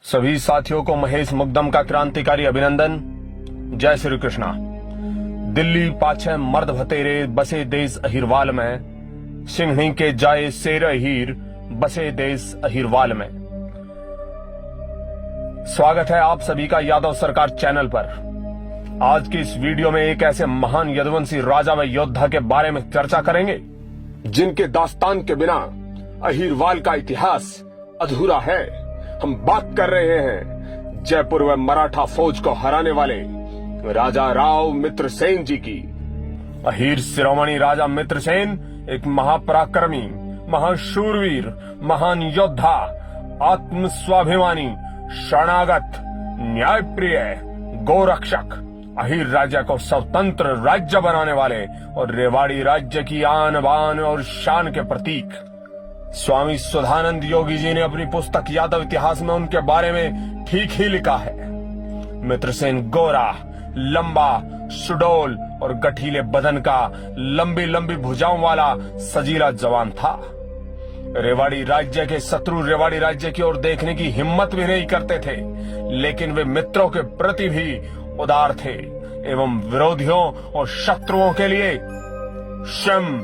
सभी साथियों को महेश मुकदम का क्रांतिकारी अभिनंदन। जय श्री कृष्णा। दिल्ली पाछे मर्द भतेरे बसे देश अहिरवाल में, सिंहनी के जाए शेर अहीर बसे देश अहिरवाल में। स्वागत है आप सभी का यादव सरकार चैनल पर। आज की इस वीडियो में एक ऐसे महान यदुवंशी राजा व योद्धा के बारे में चर्चा करेंगे जिनके दास्तान के बिना अहिरवाल का इतिहास अधूरा है। हम बात कर रहे हैं जयपुर व मराठा फौज को हराने वाले राजा राव मित्रसेन जी की। अहीर शिरोमणि राजा मित्रसेन एक महापराक्रमी, महाशूरवीर, महान योद्धा, आत्म स्वाभिमानी, शरणागत, न्यायप्रिय, गोरक्षक, अहीर राज्य को स्वतंत्र राज्य बनाने वाले और रेवाड़ी राज्य की आन बान और शान के प्रतीक। स्वामी सुधानंद योगी जी ने अपनी पुस्तक यादव इतिहास में उनके बारे में ठीक ही लिखा है। मित्रसेन गोरा, लंबा, सुडौल और गठीले बदन का, लंबी लंबी भुजाओं वाला सजीला जवान था। रेवाड़ी राज्य के शत्रु रेवाड़ी राज्य की ओर देखने की हिम्मत भी नहीं करते थे, लेकिन वे मित्रों के प्रति भी उदार थे एवं विरोधियों और शत्रुओं के लिए क्षम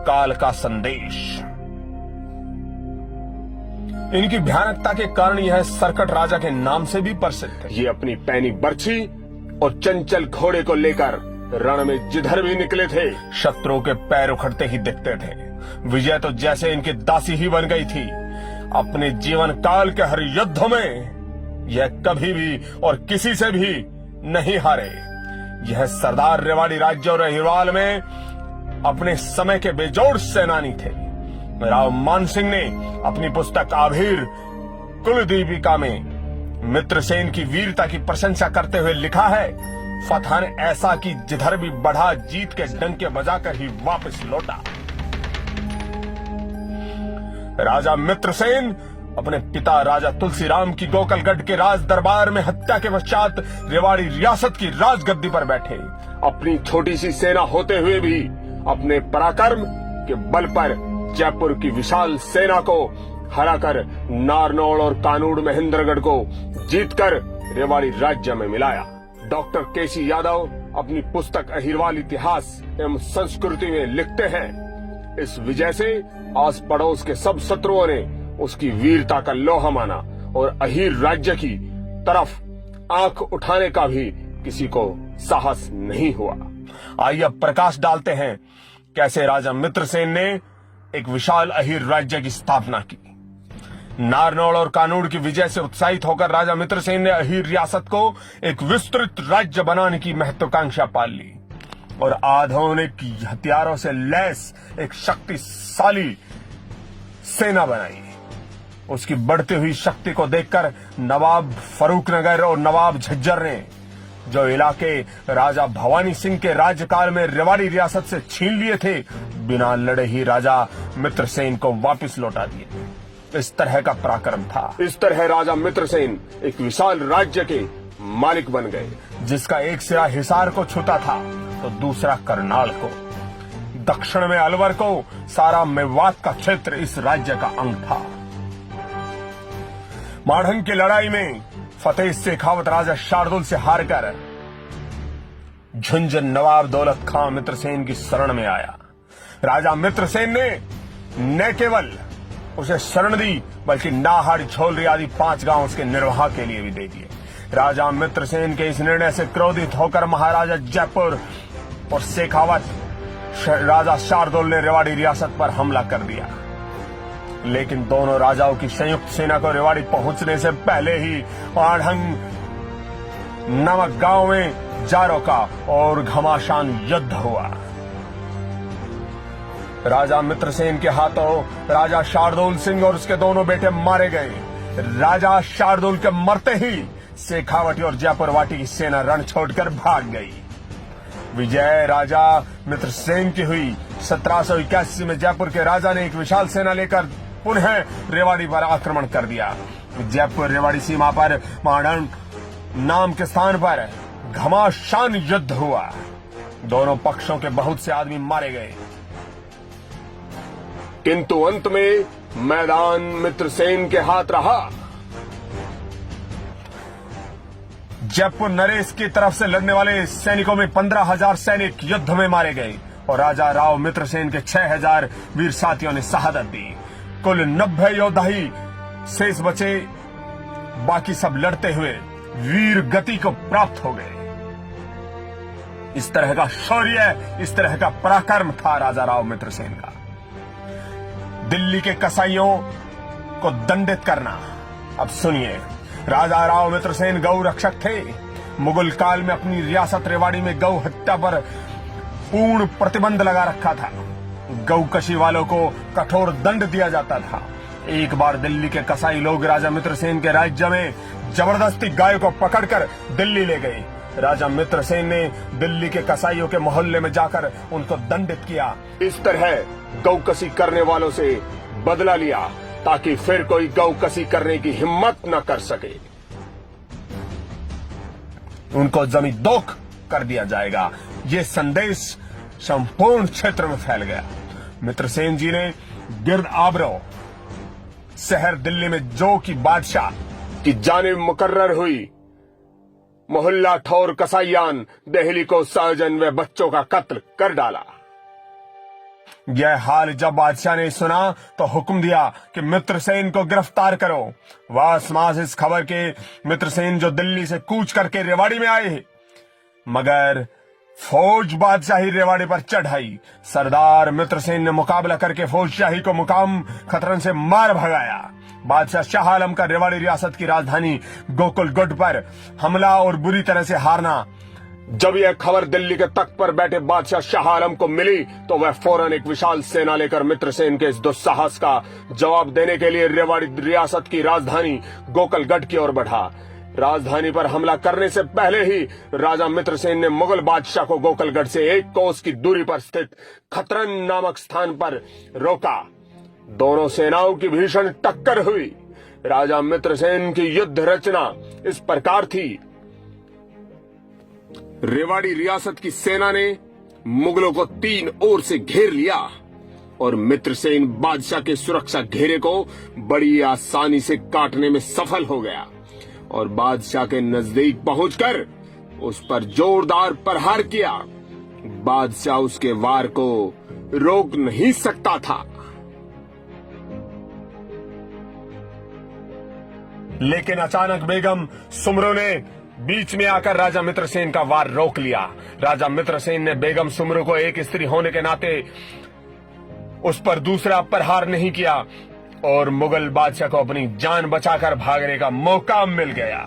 काल का संदेश। इनकी भयानकता के कारण यह सरकट राजा के नाम से भी प्रसिद्ध है। ये अपनी पैनी बर्छी और चंचल घोड़े को लेकर रण में जिधर भी निकले थे शत्रुओं के पैर उखड़ते ही दिखते थे। विजय तो जैसे इनकी दासी ही बन गई थी। अपने जीवन काल के हर युद्ध में यह कभी भी और किसी से भी नहीं हारे। यह सरदार रेवाड़ी राज्य और अहिरवाल में अपने समय के बेजोड़ सेनानी थे। राव मानसिंह ने अपनी पुस्तक आभीर कुलदीपिका में मित्रसेन की वीरता की प्रशंसा करते हुए लिखा है, फतह ने ऐसा कि जिधर भी बढ़ा जीत के डंके बजाकर ही वापस लौटा। राजा मित्रसेन अपने पिता राजा तुलसीराम की गोकलगढ़ के राज दरबार में हत्या के पश्चात रेवाड़ी रियासत की राजगद्दी पर बैठे। अपनी छोटी सी सेना होते हुए भी अपने पराक्रम के बल पर जयपुर की विशाल सेना को हराकर नारनौल और कानूड़ महेंद्रगढ़ को जीतकर रेवाड़ी राज्य में मिलाया। डॉक्टर केसी यादव अपनी पुस्तक अहिरवाल इतिहास एवं संस्कृति में लिखते हैं, इस विजय से आस पड़ोस के सब शत्रुओं ने उसकी वीरता का लोहा माना और अहीर राज्य की तरफ आंख उठाने का भी किसी को साहस नहीं हुआ। आइए अब प्रकाश डालते हैं कैसे राजा मित्रसेन ने एक विशाल अहीर राज्य की स्थापना की। नारनौल और कानूड़ की विजय से उत्साहित होकर राजा मित्रसेन ने अहीर रियासत को एक विस्तृत राज्य बनाने की महत्वाकांक्षा पाल ली और आधुनिक हथियारों से लैस एक शक्तिशाली सेना बनाई। उसकी बढ़ती हुई शक्ति को देखकर नवाब फर्रुखनगर और नवाब झज्जर ने, जो इलाके राजा भवानी सिंह के राज्यकाल में रेवाड़ी रियासत से छीन लिए थे, बिना लड़े ही राजा मित्रसेन को वापस लौटा दिए। इस तरह का पराक्रम था। इस तरह राजा मित्रसेन एक विशाल राज्य के मालिक बन गए, जिसका एक सिरा हिसार को छूता था तो दूसरा करनाल को, दक्षिण में अलवर को, सारा मेवात का क्षेत्र इस राज्य का अंग था। माढ़ंग की लड़ाई में फतेह शेखावत राजा शार्दुल से हारकर झुंझुन नवाब दौलत खां मित्रसेन की शरण में आया। राजा मित्रसेन ने न केवल उसे शरण दी बल्कि नाहड़, झोलरी आदि 5 गांव उसके निर्वाह के लिए भी दे दिए। राजा मित्रसेन के इस निर्णय से क्रोधित होकर महाराजा जयपुर और शेखावत राजा शार्दुल ने रेवाड़ी रियासत पर हमला कर दिया, लेकिन दोनों राजाओं की संयुक्त सेना को रेवाड़ी पहुंचने से पहले ही माढ़ंग नामक गांव में जारों का और घमासान युद्ध हुआ। राजा मित्रसेन के हाथों राजा शार्दुल सिंह और उसके दोनों बेटे मारे गए। राजा शार्दुल के मरते ही शेखावटी और जयपुरवाटी की सेना रण छोड़कर भाग गई। विजय राजा मित्रसेन की हुई। 1781 में जयपुर के राजा ने एक विशाल सेना लेकर पुनः रेवाड़ी पर आक्रमण कर दिया। जयपुर रेवाड़ी सीमा पर माढ़ंग नाम के स्थान पर घमासान युद्ध हुआ। दोनों पक्षों के बहुत से आदमी मारे गए, किंतु अंत में मैदान मित्रसेन के हाथ रहा। जयपुर नरेश की तरफ से लड़ने वाले सैनिकों में 15,000 सैनिक युद्ध में मारे गए और राजा राव मित्रसेन के 6,000 वीर साथियों ने शहादत दी। कुल 90 योद्धा ही शेष बचे, बाकी सब लड़ते हुए वीर गति को प्राप्त हो गए। इस तरह का शौर्य, इस तरह का पराक्रम था राजा राव मित्रसेन का। दिल्ली के कसाईयों को दंडित करना। अब सुनिए, राजा राव मित्रसेन गौ रक्षक थे। मुगल काल में अपनी रियासत रेवाड़ी में गौ हत्या पर पूर्ण प्रतिबंध लगा रखा था। गौ कशी वालों को कठोर दंड दिया जाता था। एक बार दिल्ली के कसाई लोग राजा मित्रसेन के राज्य में जबरदस्ती गाय को पकड़कर दिल्ली ले गए। राजा मित्रसेन ने दिल्ली के कसाईयों के मोहल्ले में जाकर उनको दंडित किया। इस तरह गौ कसी करने वालों से बदला लिया ताकि फिर कोई गौ कसी करने की हिम्मत न कर सके। उनको जमींदोख कर दिया जाएगा, ये संदेश संपूर्ण क्षेत्र में फैल गया। मित्रसेन जी ने गिर्द आबरो शहर दिल्ली में जो की बादशाह की जानिब मुकर्रर हुई मोहल्ला ठौर कसाईयान दहली को सहजन व बच्चों का कत्ल कर डाला। यह हाल जब बादशाह ने सुना तो हुक्म दिया कि मित्रसेन को गिरफ्तार करो। वासमास इस खबर के मित्रसेन जो दिल्ली से कूच करके रेवाड़ी में आए, मगर फौज बादशाही रेवाड़ी पर चढ़ाई। सरदार मित्रसेन ने मुकाबला करके फौजशाही को मुकाम खतरन से मार भगाया। बादशाह शाह आलम का रेवाड़ी रियासत की राजधानी गोकुलगढ़ पर हमला और बुरी तरह से हारना। जब यह खबर दिल्ली के तख्त पर बैठे बादशाह शाह आलम को मिली तो वह फौरन एक विशाल सेना लेकर मित्रसेन के इस दुस्साहस का जवाब देने के लिए रेवाड़ी रियासत की राजधानी गोकुलगढ़ की ओर बढ़ा। राजधानी पर हमला करने से पहले ही राजा मित्रसेन ने मुगल बादशाह को गोकुलगढ़ से 1 कोस की दूरी पर स्थित खतरन नामक स्थान पर रोका। दोनों सेनाओं की भीषण टक्कर हुई। राजा मित्रसेन की युद्ध रचना इस प्रकार थी। रेवाड़ी रियासत की सेना ने मुगलों को 3 ओर से घेर लिया और मित्रसेन बादशाह के सुरक्षा घेरे को बड़ी आसानी से काटने में सफल हो गया और बादशाह के नजदीक पहुंचकर उस पर जोरदार प्रहार किया। बादशाह उसके वार को रोक नहीं सकता था, लेकिन अचानक बेगम सुमरो ने बीच में आकर राजा मित्रसेन का वार रोक लिया। राजा मित्रसेन ने बेगम सुमरो को एक स्त्री होने के नाते उस पर दूसरा प्रहार नहीं किया और मुगल बादशाह को अपनी जान बचाकर भागने का मौका मिल गया।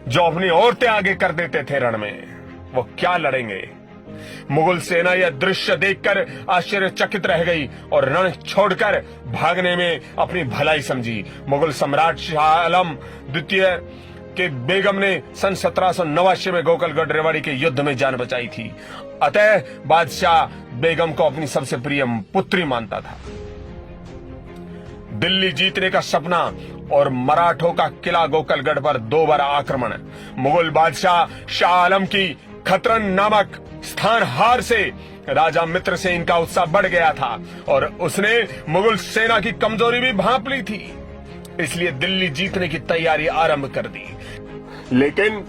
जो अपनी औरतें आगे कर देते थे रण में, वो क्या लड़ेंगे। मुगल सेना यह दृश्य देखकर आश्चर्यचकित रह गई और रण छोड़कर भागने में अपनी भलाई समझी। मुगल सम्राट शाह आलम द्वितीय के बेगम ने सन 1789 में गोकुलगढ़ रेवाड़ी के युद्ध में जान बचाई थी। अतः बादशाह बेगम को अपनी सबसे प्रिय पुत्री मानता था। दिल्ली जीतने का सपना और मराठों का किला गोकुलगढ़ पर 2 बार आक्रमण। मुगल बादशाह शाह आलम की खतरन नामक स्थान हार से राजा मित्रसेन का उत्साह बढ़ गया था और उसने मुगल सेना की कमजोरी भी भांप ली थी, इसलिए दिल्ली जीतने की तैयारी आरंभ कर दी। लेकिन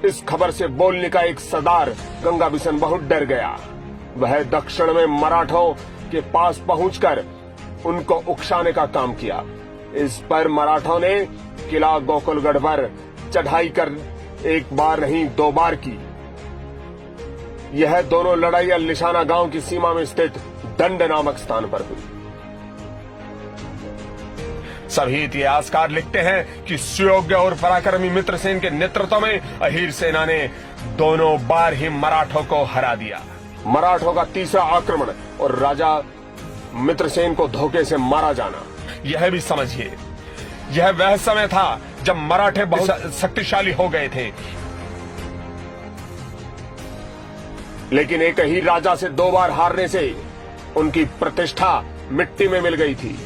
इस खबर से बोलने का एक सरदार गंगा बिशन बहुत डर गया। वह दक्षिण में मराठों के पास पहुंचकर उनको उकसाने का काम किया। इस पर मराठों ने किला गोकुलगढ़ पर चढ़ाई कर 1 बार नहीं 2 बार की। यह दोनों लड़ाइयां लिशाना गांव की सीमा में स्थित दंड नामक स्थान पर हुई। सभी इतिहासकार लिखते हैं कि सुयोग्य और पराक्रमी मित्रसेन के नेतृत्व में अहीर सेना ने दोनों बार ही मराठों को हरा दिया। मराठों का तीसरा आक्रमण और राजा मित्रसेन को धोखे से मारा जाना, यह भी समझिए, यह वह समय था जब मराठे बहुत शक्तिशाली हो गए थे, लेकिन एक ही राजा से 2 बार हारने से उनकी प्रतिष्ठा मिट्टी में मिल गई थी।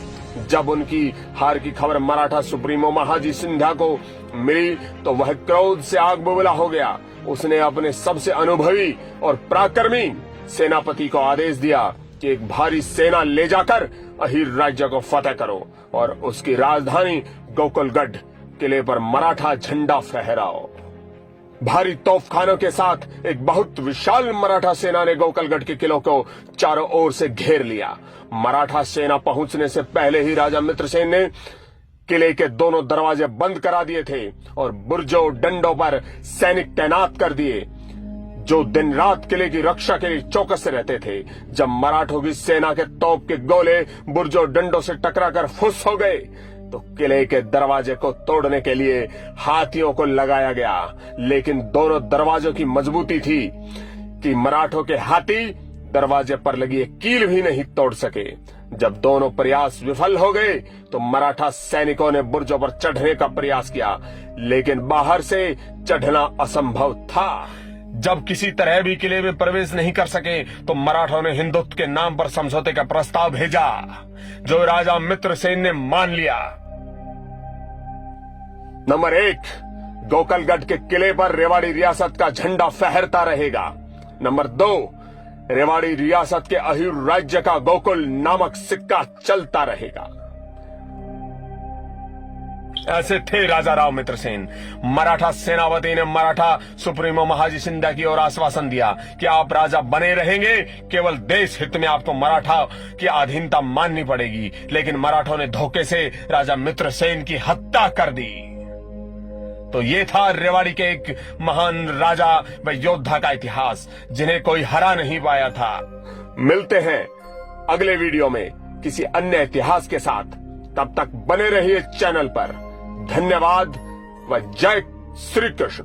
जब उनकी हार की खबर मराठा सुप्रीमो महाजी सिंधिया को मिली तो वह क्रोध से आग बबूला हो गया। उसने अपने सबसे अनुभवी और पराक्रमी सेनापति को आदेश दिया कि एक भारी सेना ले जाकर अहीर राज्य को फतेह करो और उसकी राजधानी गोकुलगढ़ किले पर मराठा झंडा फहराओ। भारी तोपखानों के साथ एक बहुत विशाल मराठा सेना ने गोकलगढ़ के किलों को चारों ओर से घेर लिया। मराठा सेना पहुंचने से पहले ही राजा मित्रसेन ने किले के दोनों दरवाजे बंद करा दिए थे और बुर्जों डंडों पर सैनिक तैनात कर दिए, जो दिन रात किले की रक्षा के लिए चौकस रहते थे। जब मराठों की सेना के तोप के गोले बुर्जों डंडों से टकराकर फुस हो गए तो किले के दरवाजे को तोड़ने के लिए हाथियों को लगाया गया, लेकिन दोनों दरवाजों की मजबूती थी कि मराठों के हाथी दरवाजे पर लगी एक कील भी नहीं तोड़ सके। जब दोनों प्रयास विफल हो गए तो मराठा सैनिकों ने बुर्जों पर चढ़ने का प्रयास किया, लेकिन बाहर से चढ़ना असंभव था। जब किसी तरह भी किले में प्रवेश नहीं कर सके तो मराठों ने हिंदुत्व के नाम पर समझौते का प्रस्ताव भेजा, जो राजा मित्रसेन ने मान लिया। नंबर 1, गोकलगढ़ के किले पर रेवाड़ी रियासत का झंडा फहरता रहेगा। नंबर 2, रेवाड़ी रियासत के अहिर राज्य का गोकुल नामक सिक्का चलता रहेगा। ऐसे थे राजा राव मित्रसेन। मराठा सेनापति ने मराठा सुप्रीमो महाजी शिंदे की ओर आश्वासन दिया कि आप राजा बने रहेंगे, केवल देश हित में आपको मराठा की अधीनता माननी पड़ेगी। लेकिन मराठों ने धोखे से राजा मित्रसेन की हत्या कर दी। तो ये था रेवाड़ी के एक महान राजा व योद्धा का इतिहास, जिन्हें कोई हरा नहीं पाया था। मिलते हैं अगले वीडियो में किसी अन्य इतिहास के साथ। तब तक बने रहिए चैनल पर। धन्यवाद व जय श्री कृष्ण।